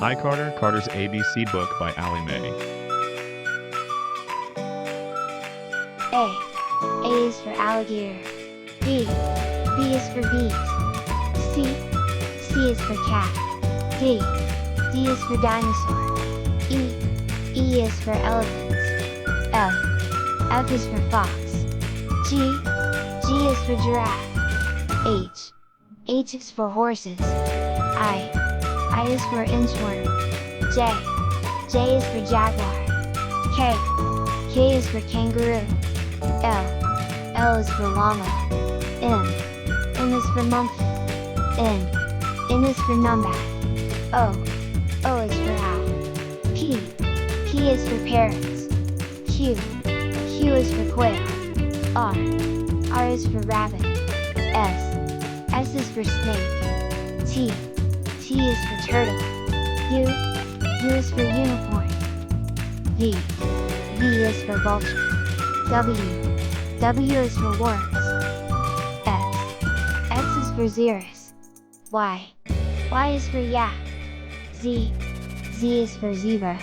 Hi Carter, Carter's ABC book by Allie Mae. A is for alligator. B is for bees. C is for cat. D is for dinosaur. E is for elephants. F is for fox. G is for giraffe. H is for horses. I is for inchworm. J is for jaguar. K is for kangaroo. L is for llama. M is for monkey. N is for numbat. O is for owl. P is for parrots. Q is for quail. R is for rabbit. S is for snake. T is for turtle. U is for unicorn. V is for vulture. W is for worms. X is for xerus. Y is for yak. Z is for zebra.